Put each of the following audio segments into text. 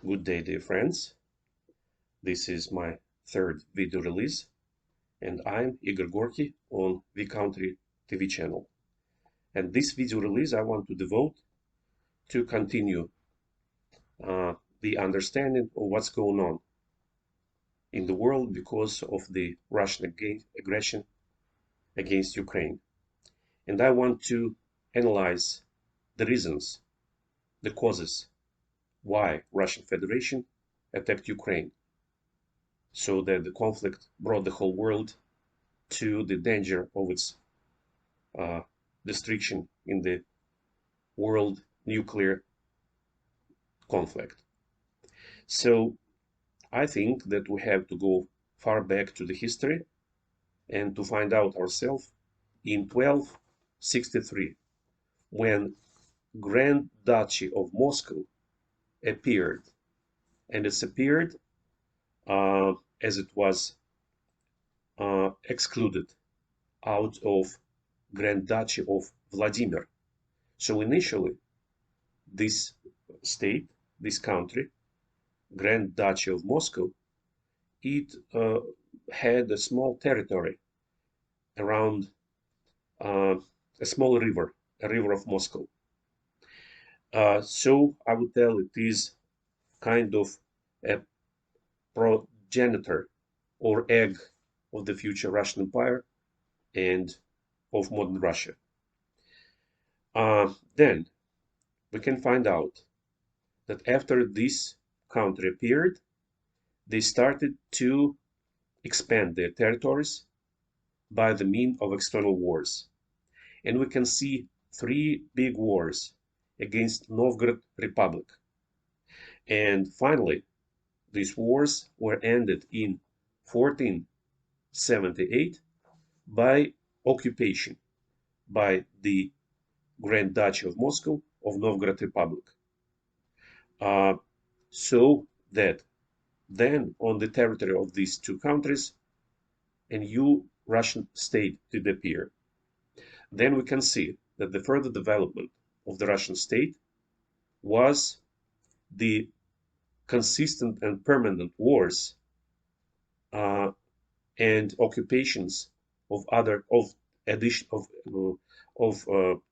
Good day, dear friends. This is my third video release, and I'm Igor Gorky on the Country TV channel. And this video release I want to devote to continue the understanding of what's going on in the world because of the Russian aggression against Ukraine. And I want to analyze the reasons, the causes why Russian Federation attacked Ukraine, so that the conflict brought the whole world to the danger of its destruction in the world nuclear conflict. So I think that we have to go far back to the history and to find out ourselves in 1263, when Grand Duchy of Moscow appeared, and it's appeared as it was excluded out of Grand Duchy of Vladimir. So initially, this state, this country, Grand Duchy of Moscow, it had a small territory around a small river, a river of Moscow. So I would tell it is kind of a progenitor or egg of the future Russian Empire and of modern Russia. Then we can find out that after this country appeared, they started to expand their territories by the means of external wars. And we can see three big wars against Novgorod Republic. And finally, these wars were ended in 1478 by occupation by the Grand Duchy of Moscow of Novgorod Republic. So that then on the territory of these two countries, a new Russian state did appear. Then we can see that the further development of the Russian state was the consistent and permanent wars and occupations of other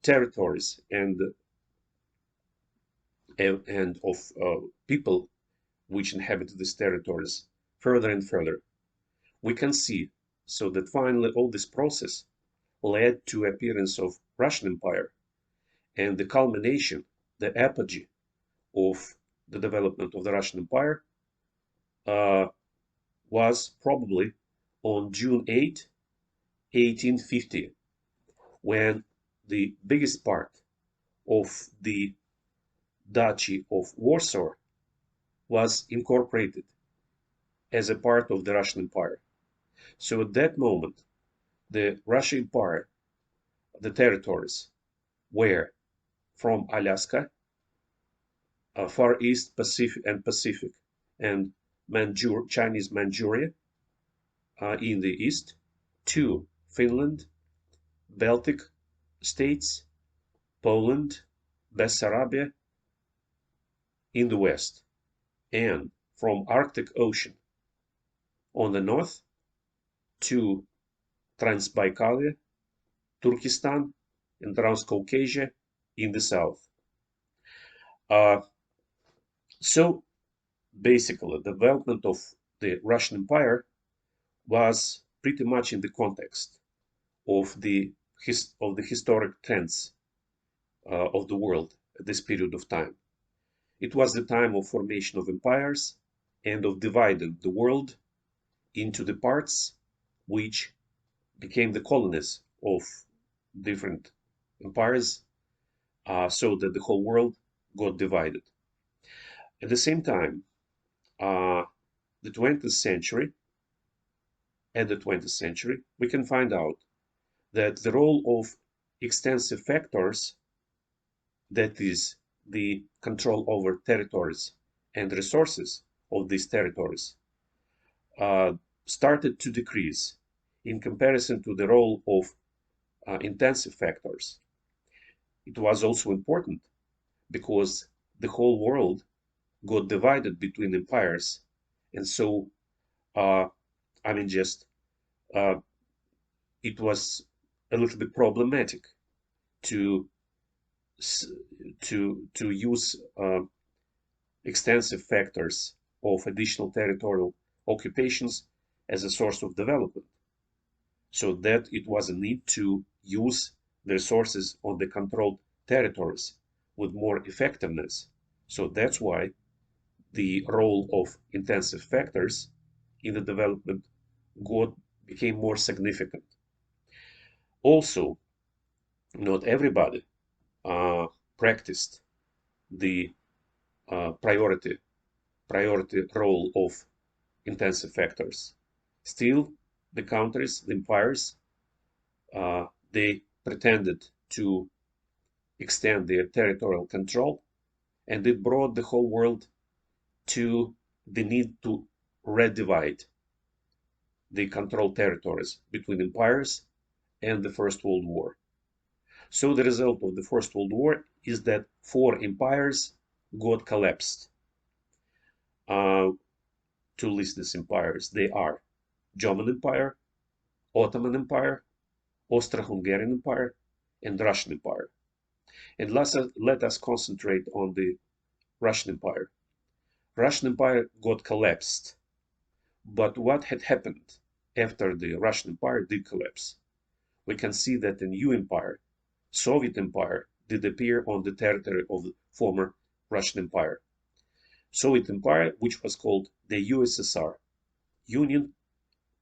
territories and of people which inhabit these territories further and further. We can see so that finally all this process led to appearance of Russian Empire, and the culmination, the apogee of the development of the Russian Empire was probably on June 8, 1850, when the biggest part of the Duchy of Warsaw was incorporated as a part of the Russian Empire. So at that moment, the Russian Empire, the territories were from Alaska, Far East Pacific, and Chinese Manchuria in the east, to Finland, Baltic states, Poland, Bessarabia in the west, and from Arctic Ocean on the north to Transbaikalia, Turkestan, and Transcaucasia in the south. So basically, the development of the Russian Empire was pretty much in the context of the historic trends of the world at this period of time. It was the time of formation of empires and of dividing the world into the parts which became the colonies of different empires, so that the whole world got divided. At the same time, the 20th century, we can find out that the role of extensive factors, that is, the control over territories and resources of these territories, started to decrease in comparison to the role of intensive factors. It was also important because the whole world got divided between empires, and so uh, I mean just uh, it was a little bit problematic to to use extensive factors of additional territorial occupations as a source of development, so that it was a need to use the resources on the controlled territories with more effectiveness. So that's why the role of intensive factors in the development became more significant. Also, not everybody uh, practiced the priority role of intensive factors. Still, the countries, the empires, they pretended to extend their territorial control, and it brought the whole world to the need to redivide the controlled territories between empires and the First World War. So the result of the First World War is that four empires got collapsed. To list these empires, they are German Empire, Ottoman Empire, Austro-Hungarian Empire, and Russian Empire. And let us concentrate on the Russian Empire. Russian Empire got collapsed. But what had happened after the Russian Empire did collapse? We can see that a new empire, Soviet Empire, did appear on the territory of the former Russian Empire. Soviet Empire, which was called the USSR, Union,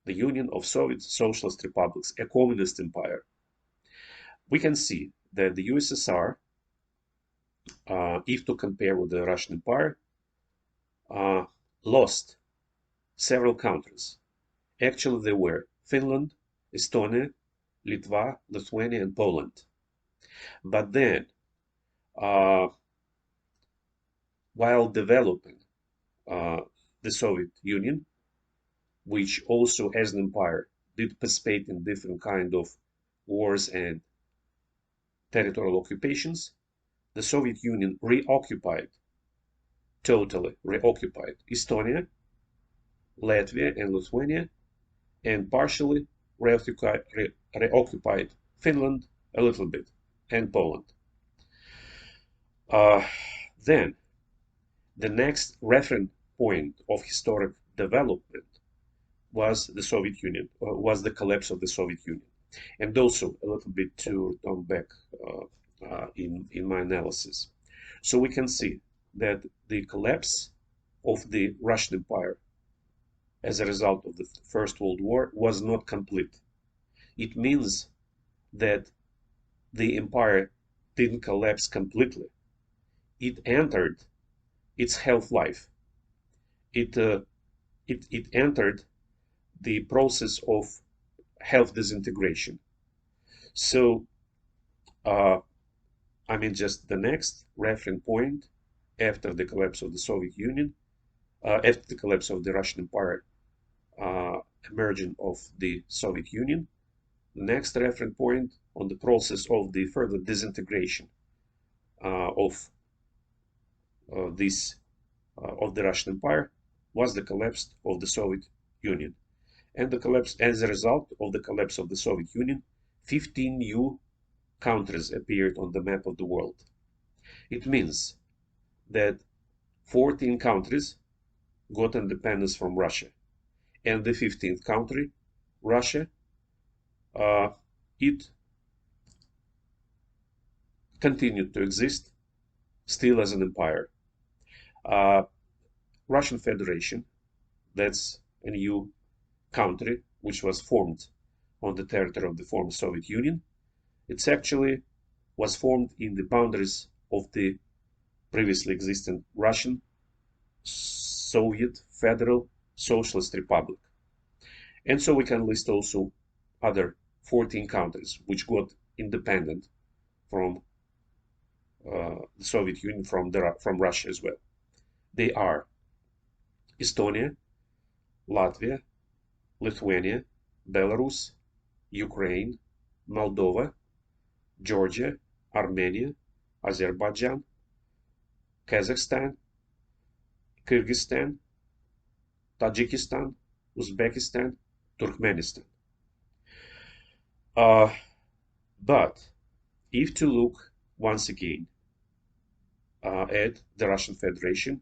the Union of Soviet Socialist Republics, a communist empire. We can see that the USSR, if to compare with the Russian Empire, lost several countries. Actually, they were Finland, Estonia, Lithuania, and Poland. But then, uh, while developing uh, the Soviet Union, which also as an empire did participate in different kind of wars and territorial occupations, the Soviet Union totally reoccupied Estonia, Latvia, and Lithuania, and partially reoccupied Finland a little bit, and Poland. Uh, then, the next reference point of historic development was the Soviet Union, was the collapse of the Soviet Union. And also, a little bit to turn back in my analysis. So we can see that the collapse of the Russian Empire as a result of the First World War was not complete. It means that the empire didn't collapse completely. It entered its half life. It entered the process of half disintegration. So, uh, I mean, just the next reference point after the collapse of the Soviet Union, after the collapse of the Russian Empire, emerging of the Soviet Union, the next reference point on the process of the further disintegration of this of the Russian Empire was the collapse of the Soviet Union. And the collapse, as a result of the collapse of the Soviet Union, 15 new countries appeared on the map of the world. It means that 14 countries got independence from Russia, and the 15th country, Russia, it continued to exist still as an empire. Uh, Russian Federation, that's a new country which was formed on the territory of the former Soviet Union. It's actually was formed in the boundaries of the previously existing Russian Soviet Federal Socialist Republic. And so we can list also other 14 countries which got independent from the Soviet Union, from Russia as well. They are Estonia, Latvia, Lithuania, Belarus, Ukraine, Moldova, Georgia, Armenia, Azerbaijan, Kazakhstan, Kyrgyzstan, Tajikistan, Uzbekistan, Turkmenistan. Uh, but if to look once again at the Russian Federation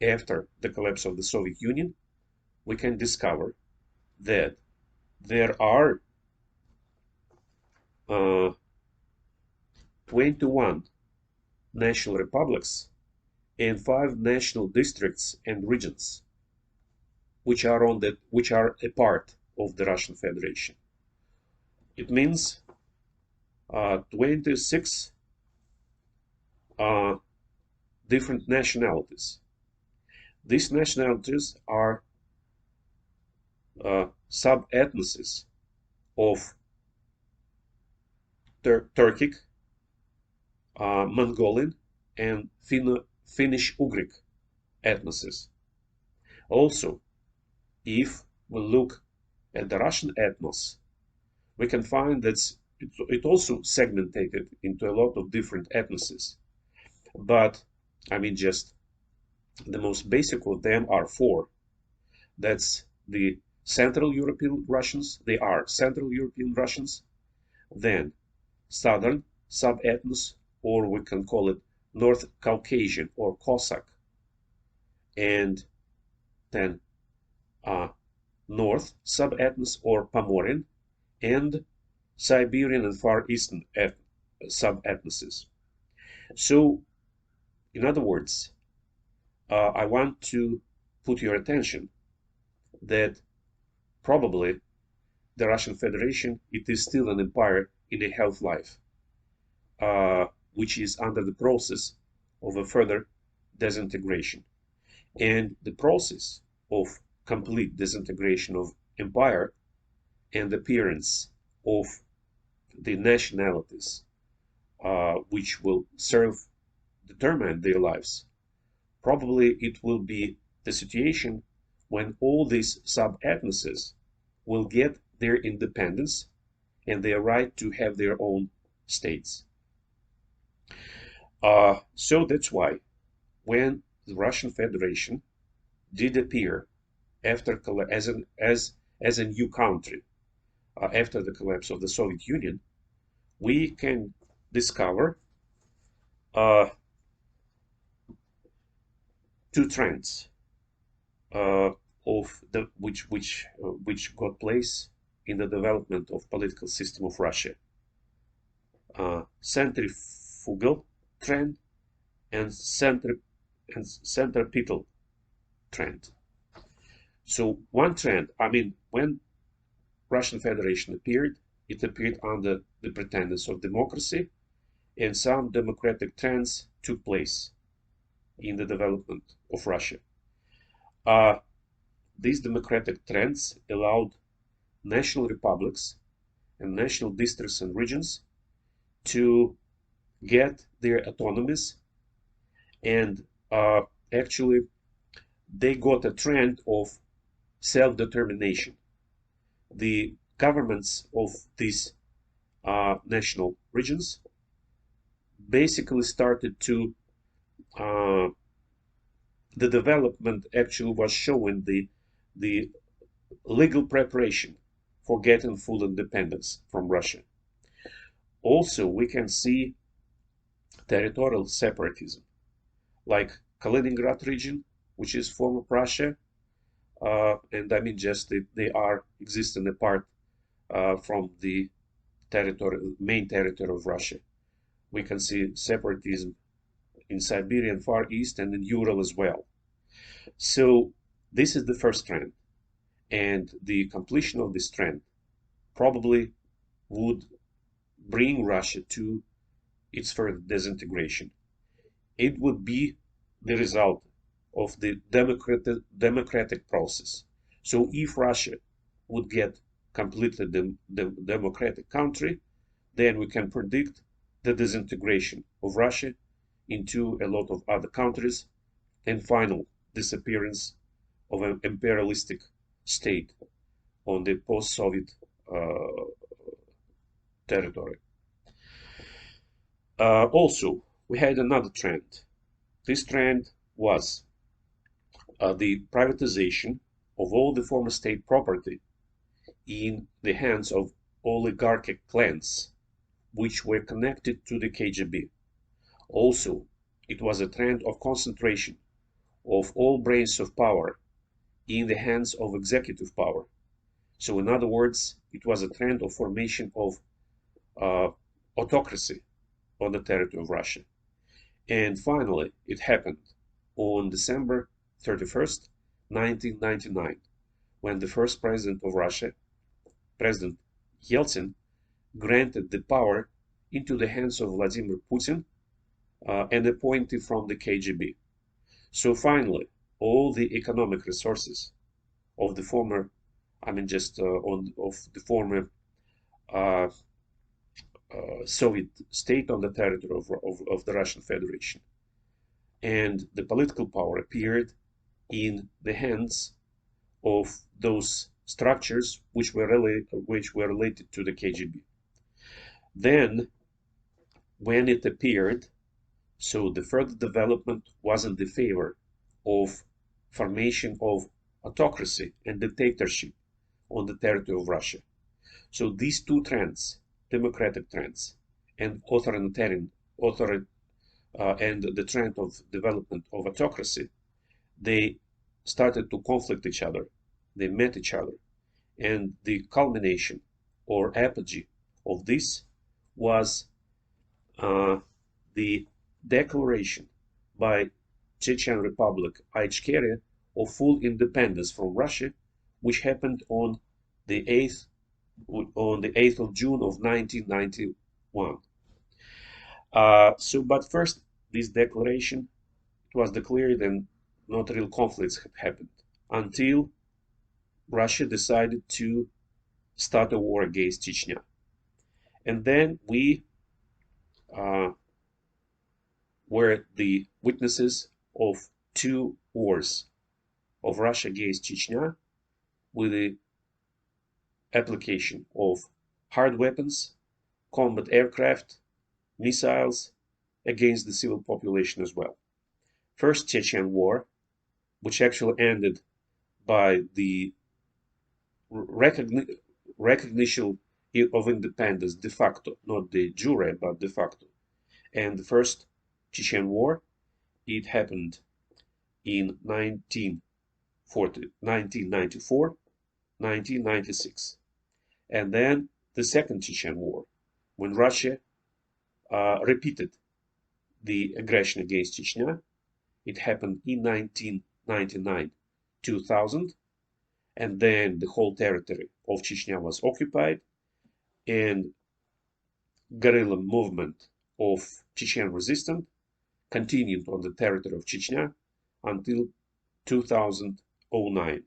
after the collapse of the Soviet Union, we can discover that there are 21 national republics and 5 national districts and regions which are a part of the Russian Federation. It means 26 uh, different nationalities. These nationalities are sub-ethnoses of Turkic, Mongolian, and Finnish-Ugric ethnoses. Also, if we look at the Russian ethnos, we can find that it also segmented into a lot of different ethnoses. But I mean, just the most basic of them are 4. That's the Central European Russians. They are Central European Russians. Then Southern sub-ethnos, or we can call it North Caucasian or Cossack. And then North sub-ethnos or Pomorian, and Siberian and Far Eastern sub-ethnoses. So, in other words, I want to put your attention that probably the Russian Federation, it is still an empire in a half-life, which is under the process of a further disintegration. And the process of complete disintegration of empire and appearance of the nationalities which will determine their lives, probably it will be the situation when all these sub-ethnoses will get their independence and their right to have their own states. So that's why when the Russian Federation did appear after as a new country after the collapse of the Soviet Union, we can discover uh, 2 trends of the which got place in the development of political system of Russia: centrifugal trend and centripetal trend. So one trend, I mean, when Russian Federation appeared, it appeared under the pretense of democracy, and some democratic trends took place in the development of Russia. Uh, these democratic trends allowed national republics and national districts and regions to get their autonomies, and actually they got a trend of self-determination. The governments of these national regions basically started to the development actually was showing the legal preparation for getting full independence from Russia. Also, we can see territorial separatism, like Kaliningrad region, which is former Prussia, and I mean just they are existing apart from the main territory of Russia. We can see separatism in Siberia and Far East and in Ural as well. So this is the first trend, and the completion of this trend probably would bring Russia to its further disintegration. It would be the result of the democratic process. So if Russia would get completely democratic country, then we can predict the disintegration of Russia into a lot of other countries and final disappearance of an imperialistic state on the post-Soviet territory. Also, we had another trend. This trend was the privatization of all the former state property in the hands of oligarchic clans, which were connected to the KGB. Also, it was a trend of concentration of all brains of power in the hands of executive power. So, in other words, it was a trend of formation of uh, autocracy on the territory of Russia. And finally, it happened on December 31st, 1999, when the first president of Russia, President Yeltsin, granted the power into the hands of Vladimir Putin, an appointee from the KGB. So finally, all the economic resources of the former, of the former uh, Soviet state on the territory of the Russian Federation, and the political power appeared in the hands of those structures which were related to the KGB. Then, when it appeared, so the further development was in the favor of formation of autocracy and dictatorship on the territory of Russia. So these two trends, democratic trends and and the trend of development of autocracy, they started to conflict each other. They met each other. And the culmination or apogee of this was the declaration by Chechen Republic Ichkeria of full independence from Russia, which happened the 8th on the 8th of June of 1991. But first, this declaration, it was declared and not real conflicts had happened until Russia decided to start a war against Chechnya. And then we uh, were the witnesses of two wars of Russia against Chechnya with the application of hard weapons, combat aircraft, missiles against the civil population as well. First Chechen War, which actually ended by the recognition of independence de facto, not de jure, but de facto. And the first Chechen War, it happened in 1994, 1996. And then the second Chechen War, when Russia repeated the aggression against Chechnya. It happened in 1999, 2000, and then the whole territory of Chechnya was occupied, and guerrilla movement of Chechen resistance continued on the territory of Chechnya until 2009.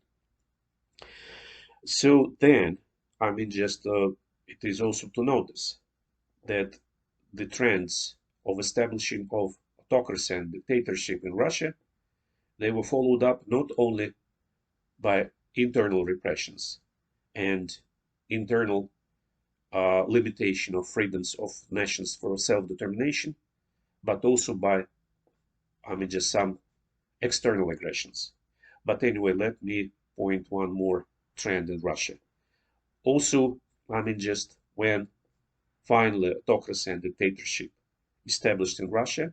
So then, it is also to notice that the trends of establishing of autocracy and dictatorship in Russia, they were followed up not only by internal repressions and internal limitation of freedoms of nations for self-determination, but also by, some external aggressions. But anyway, let me point one more trend in Russia. Also, when finally autocracy and dictatorship established in Russia,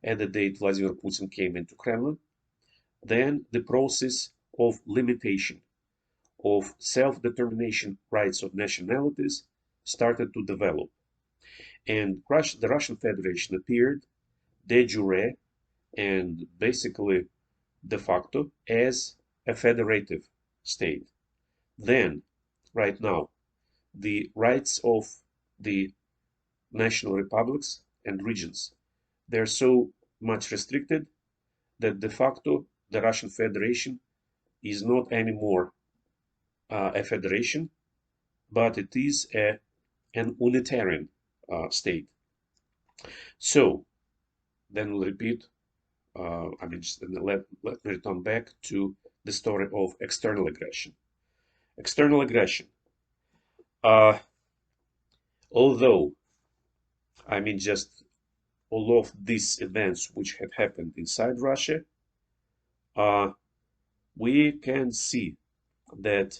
at the date Vladimir Putin came into Kremlin, then the process of limitation of self-determination rights of nationalities started to develop. And the Russian Federation appeared de jure and basically de facto as a federative state. Then, right now, the rights of the national republics and regions, they're so much restricted that de facto the Russian Federation is not anymore a federation, but it is an unitarian state. So then we'll repeat. Let me return back to the story of external aggression. External aggression. Uh, although, just all of these events which have happened inside Russia, uh, we can see that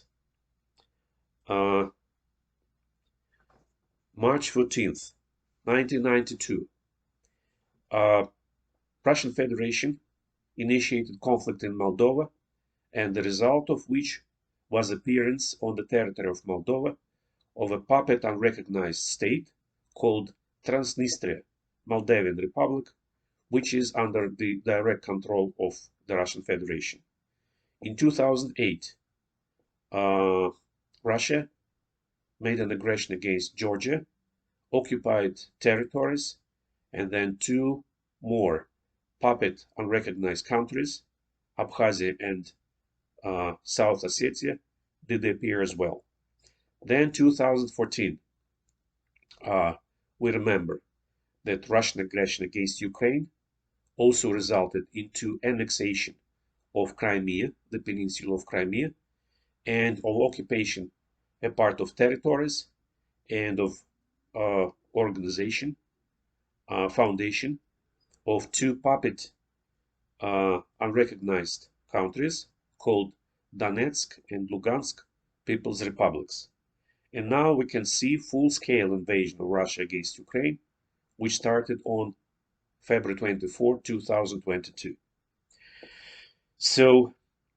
uh, March 14th, 1992, uh, Russian Federation initiated conflict in Moldova, and the result of which was appearance on the territory of Moldova of a puppet unrecognized state called Transnistria, Moldavian Republic, which is under the direct control of the Russian Federation. In 2008, Russia made an aggression against Georgia, occupied territories, and then two more puppet unrecognized countries, Abkhazia and South Ossetia, did appear as well. Then 2014, we remember that Russian aggression against Ukraine also resulted into annexation of Crimea, the peninsula of Crimea, and of occupation a part of territories and of organization, foundation of two puppet unrecognized countries called Donetsk and Lugansk People's Republics. And now we can see full-scale invasion of Russia against Ukraine, which started on February 24, 2022. So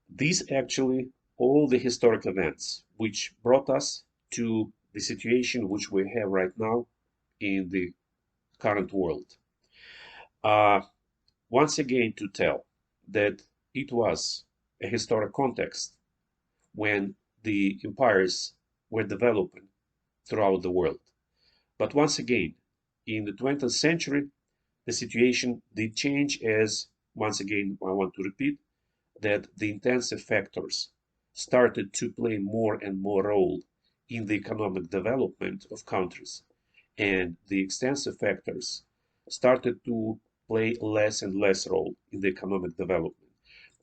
these actually all the historic events which brought us to the situation which we have right now in the current world. Uh, Once again to tell that it was a historic context when the empires were developing throughout the world. But once again, in the 20th century, the situation did change as, once again, I want to repeat, that the intensive factors started to play more and more role in the economic development of countries, and the extensive factors started to play less and less role in the economic development.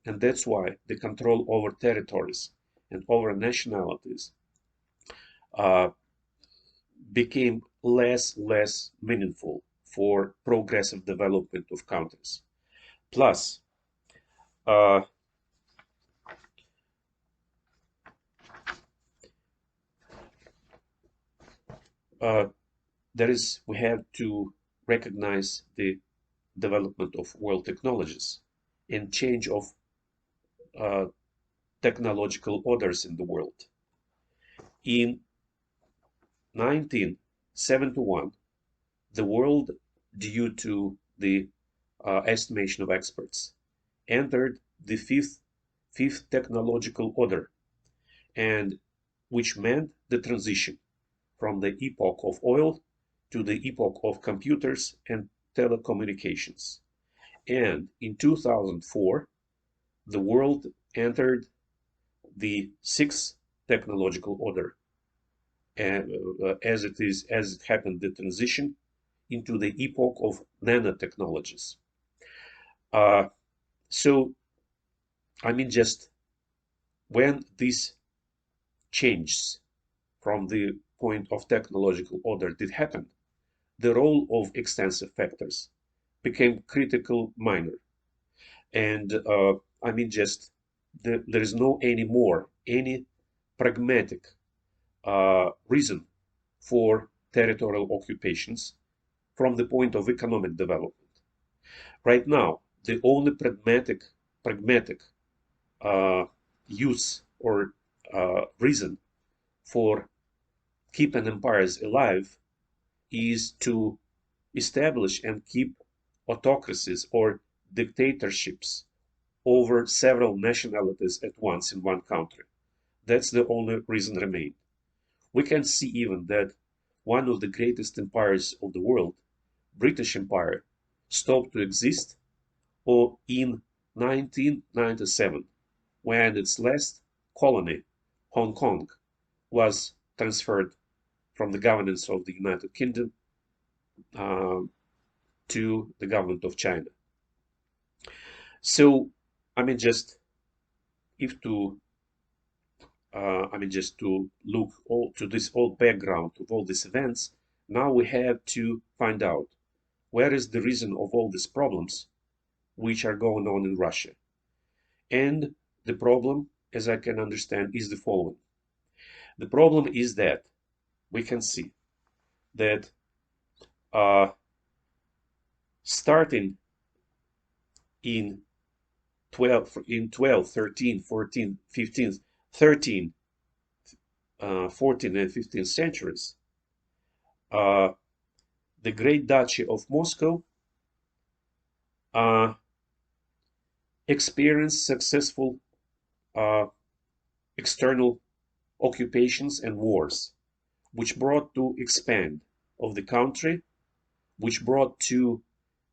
And that's why the control over territories and over nationalities uh, became less meaningful for progressive development of countries. Plus, uh, uh, we have to recognize the development of world technologies and change of uh, technological orders in the world. In 1971, the world, due to the estimation of experts, entered the fifth technological order, and which meant the transition from the epoch of oil to the epoch of computers and telecommunications. And in 2004, the world entered the sixth technological order, and as it happened, the transition into the epoch of nanotechnologies. Uh, so, I mean, just when this changes from the point of technological order did happen, the role of extensive factors became critical minor. And I mean, just there is no anymore any pragmatic reason for territorial occupations from the point of economic development. Right now, the only pragmatic uh, use or reason for keeping empires alive is to establish and keep autocracies or dictatorships over several nationalities at once in one country. That's the only reason remain. We can see even that one of the greatest empires of the world, British Empire, stopped to exist or in 1997, when its last colony, Hong Kong, was transferred from the governance of the United Kingdom uh, to the government of China. So, I mean, just if to, just to look all to this old background of all these events, now we have to find out where is the reason of all these problems which are going on in Russia. And the problem, as I can understand, is the following. The problem is that we can see that starting in 12, 13, 14, 15, 13, 14 and 15th centuries, uh, the Great Duchy of Moscow uh, experienced successful uh, external occupations and wars, which brought to expand of the country, which brought to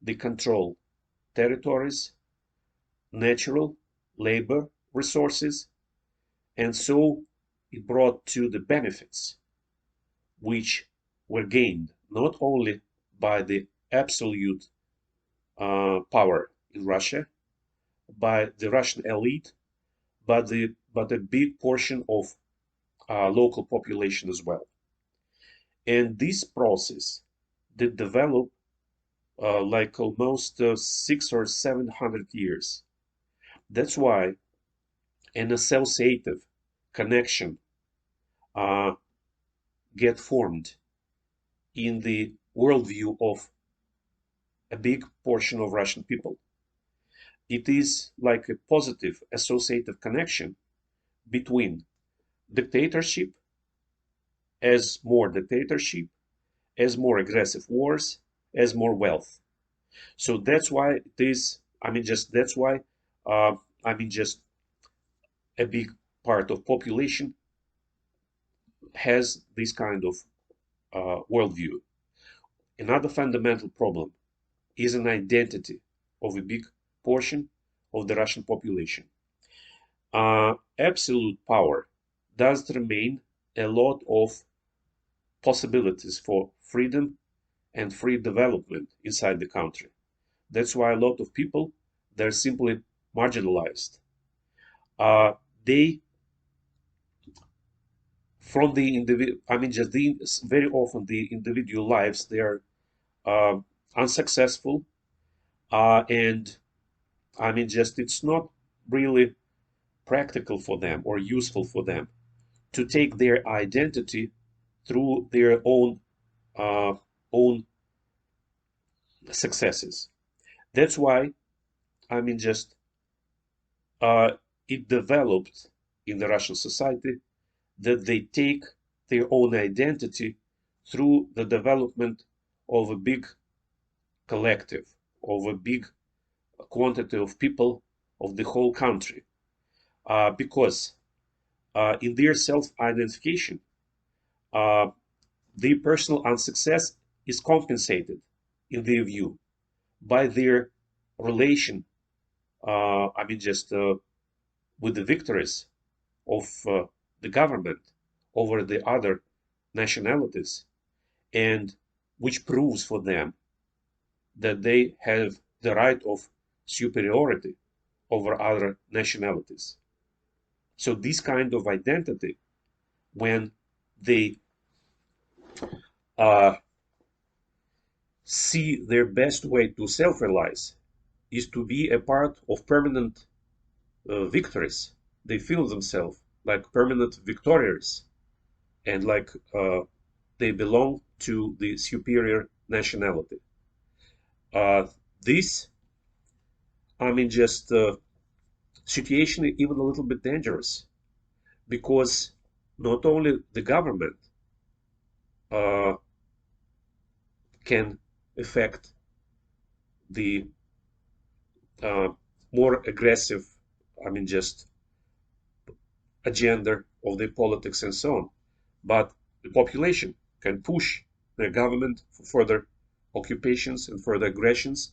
the control territories, natural labor resources, and so it brought to the benefits which were gained not only by the absolute power in Russia, by the Russian elite, but a big portion of local population as well. And this process did develop like almost 600 or 700 years. That's why an associative connection uh, get formed in the worldview of a big portion of Russian people. It is like a positive associative connection between dictatorship, as more aggressive wars, as more wealth. So that's why it is, that's why, uh, just a big part of population has this kind of worldview. Another fundamental problem is an identity of a big portion of the Russian population. Absolute power does remain a lot of possibilities for freedom and free development inside the country. That's why a lot of people, they're simply marginalized. They from the individual, very often the individual lives, they are uh, unsuccessful, and just it's not really practical for them or useful for them to take their identity through their uh, own successes. That's why just it developed in the Russian society that they take their own identity through the development of a big collective, of a big quantity of people of the whole country, because in their self-identification, uh, their personal unsuccess is compensated, in their view, by their relation, with the victories of the government over the other nationalities, and which proves for them that they have the right of superiority over other nationalities. So this kind of identity, when they uh, see their best way to self-realize is to be a part of permanent victories. They feel themselves like permanent victorious, and like they belong to the superior nationality. This, just situation is even a little bit dangerous, because not only the government uh, can affect the uh, more aggressive, just agenda of the politics and so on, but the population can push the government for further occupations and further aggressions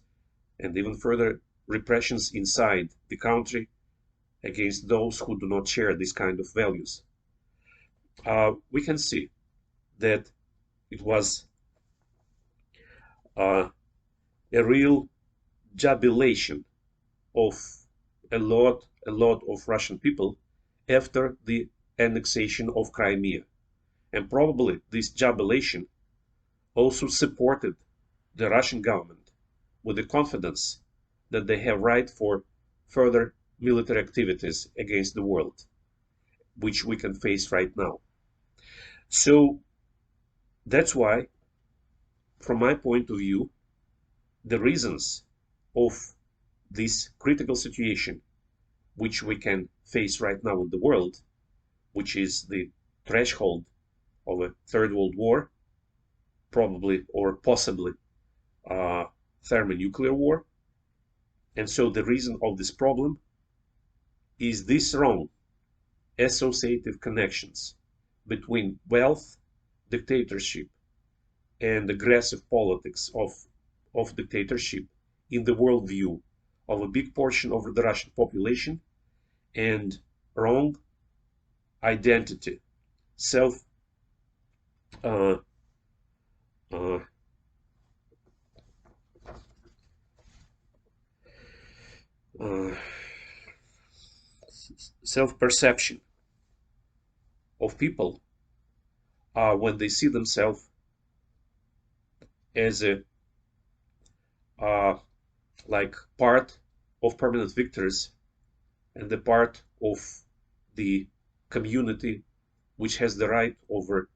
and even further repressions inside the country against those who do not share these kind of values. We can see that it was uh, a real jubilation of a lot of Russian people after the annexation of Crimea. And probably this jubilation also supported the Russian government with the confidence that they have right for further military activities against the world, which we can face right now. So that's why, from my point of view, the reasons of this critical situation which we can face right now in the world, which is the threshold of a third world war, probably or possibly thermonuclear war. And so the reason of this problem is this wrong associative connections between wealth, dictatorship, and aggressive politics of dictatorship in the worldview of a big portion of the Russian population, and wrong identity, self uh, uh, uh, self-perception of people when they see themselves as a uh, like part of permanent victors and the part of the community which has the right over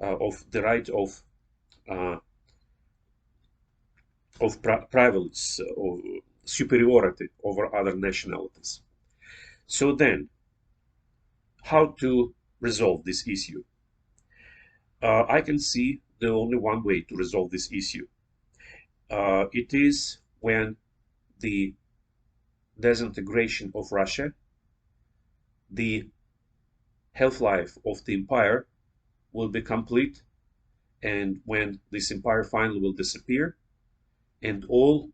uh, of privilege of superiority over other nationalities. So then, how to resolve this issue? I can see the only one way to resolve this issue. It is when the disintegration of Russia, the half-life of the empire will be complete, and when this empire finally will disappear, and all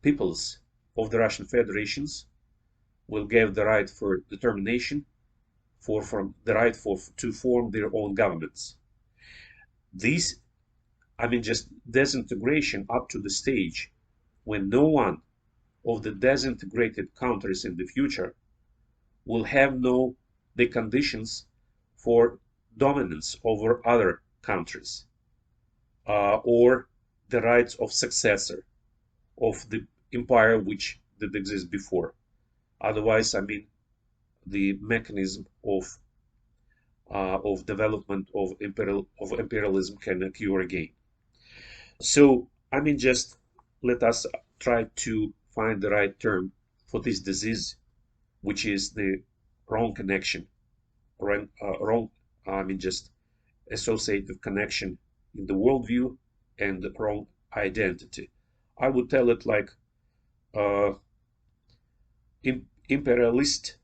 peoples of the Russian Federations will give the right for determination, for the right to form their own governments. This, I mean, just disintegration up to the stage when no one of the disintegrated countries in the future will have the conditions for dominance over other countries or the rights of successor of the empire which did exist before. Otherwise, I mean, the mechanism of development of imperialism can occur again. So, I mean, just let us try to find the right term for this disease, which is the wrong connection, wrong, I mean, just associative connection in the worldview and the wrong identity. I would tell it like uh, imperialist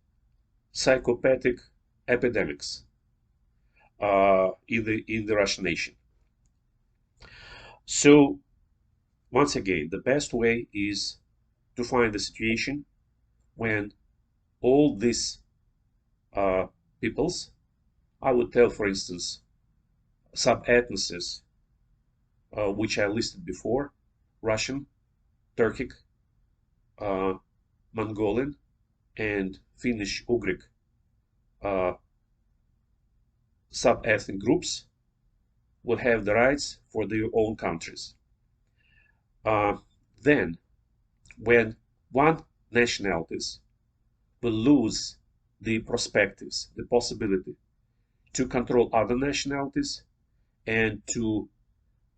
psychopathic epidemics in the Russian nation. So once again, the best way is to find a situation when all these uh, peoples, I would tell, for instance, sub-ethnoses, which I listed before, Russian, Turkic, uh, Mongolian, and Finnish-Ugric uh, sub-ethnic groups will have the rights for their own countries. Then, when one nationalities will lose the perspectives, the possibility to control other nationalities and to,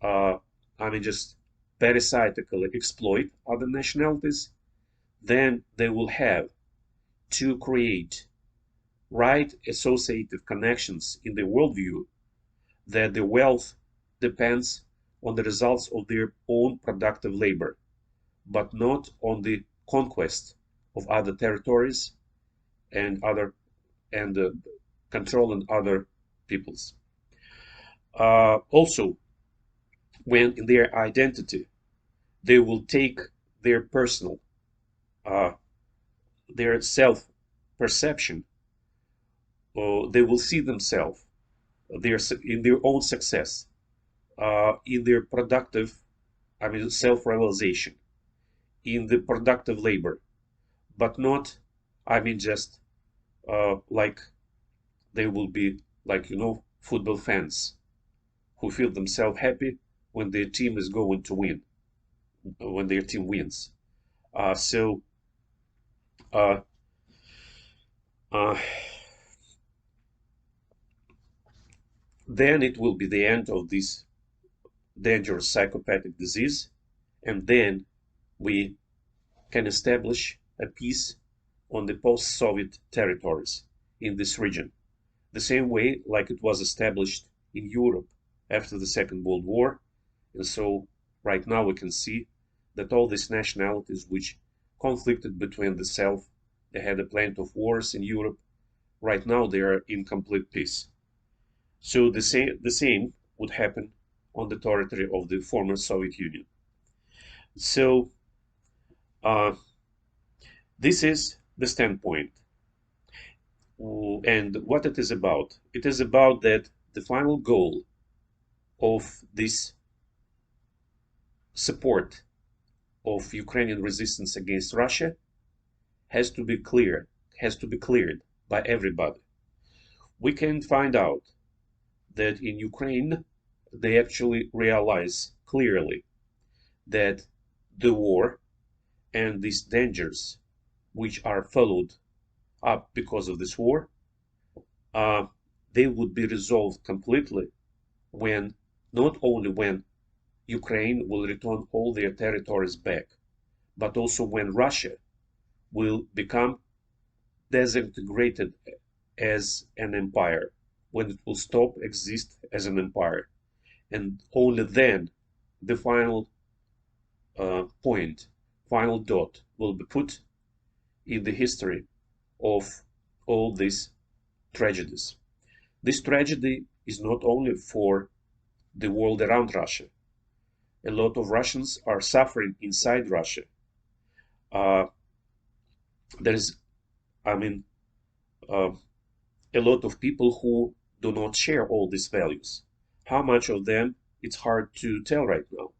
I mean, just parasitically exploit other nationalities, then they will have to create right associative connections in the worldview that the wealth depends on the results of their own productive labor, but not on the conquest of other territories and controlling other peoples. Also, when in their identity they will take their personal, uh, their self perception, they will see themselves in their own success, in their productive, I mean, self realization, in the productive labor, but not, I mean, just like they will be like, football fans who feel themselves happy when their team is going to win, when their team wins. So Uh, then it will be the end of this dangerous psychopathic disease, and then we can establish a peace on the post-Soviet territories in this region, the same way like it was established in Europe after the Second World War. And so right now we can see that all these nationalities which conflicted between themselves, they had a plenty of wars in Europe. Right now they are in complete peace. So the same would happen on the territory of the former Soviet Union. So uh, this is the standpoint. And what it is about. It is about that the final goal of this support of Ukrainian resistance against Russia has to be clear, has to be cleared by everybody. We can find out that in Ukraine they actually realize clearly that the war and these dangers which are followed up because of this war, uh, they would be resolved completely when, not only when Ukraine will return all their territories back, but also when Russia will become disintegrated as an empire, when it will stop exist as an empire. And only then the final point, final dot will be put in the history of all these tragedies. This tragedy is not only for the world around Russia. A lot of Russians are suffering inside Russia. Uh, there is, I mean, uh, a lot of people who do not share all these values. How much of them, it's hard to tell right now.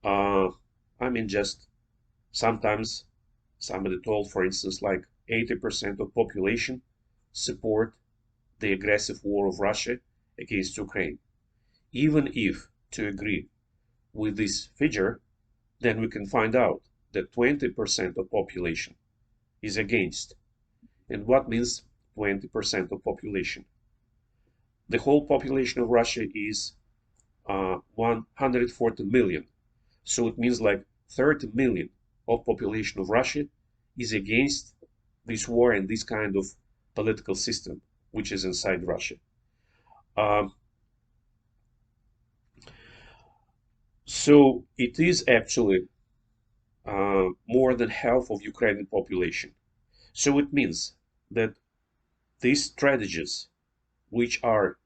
Uh, just sometimes somebody told, for instance, like 80% of population support the aggressive war of Russia against Ukraine. Even if to agree with this figure, then we can find out that 20% of population is against. And what means 20% of population? The whole population of Russia is 140 million. So it means like 30 million of population of Russia is against this war and this kind of political system which is inside Russia. Um, so it is actually more than half of Ukrainian population. So it means that these strategies which are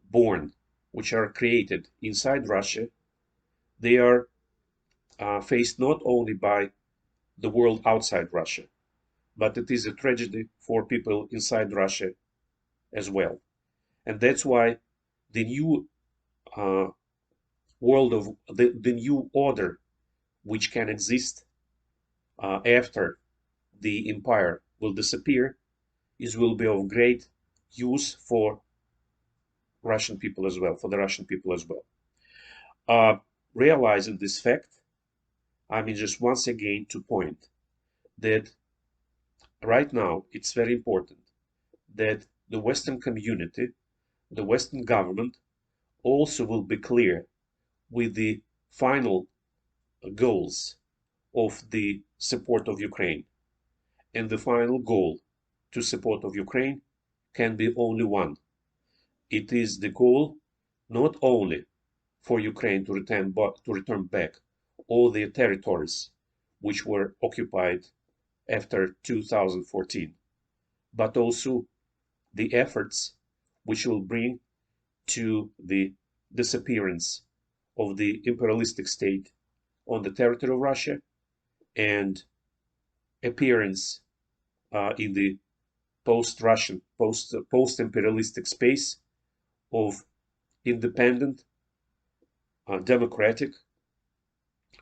born, which are created inside Russia, they are faced not only by the world outside Russia, but it is a tragedy for people inside Russia as well. And that's why the new uh, world of the new order which can exist after the empire will disappear is will be of great use for Russian people as well, for the Russian people as well. Uh, Realizing this fact, just once again to point that right now it's very important that the Western community, the Western government also will be clear with the final goals of the support of Ukraine. And the final goal to support of Ukraine can be only one. It is the goal not only for Ukraine to return back all their territories which were occupied after 2014, but also the efforts which will bring to the disappearance of the imperialistic state on the territory of Russia and appearance in the post-Russian, post-imperialistic space of independent, democratic,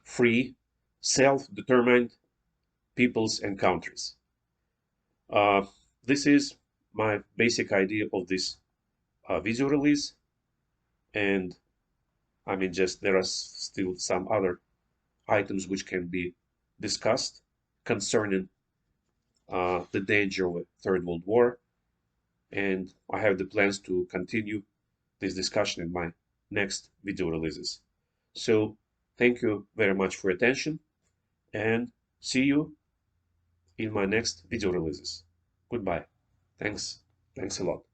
free, self-determined peoples and countries. Uh, this is my basic idea of this video release, and just there are still some other items which can be discussed concerning the danger of a Third World War, and I have the plans to continue this discussion in my next video releases. So thank you very much for your attention, and see you in my next video releases. Goodbye. Thanks. Thanks a lot.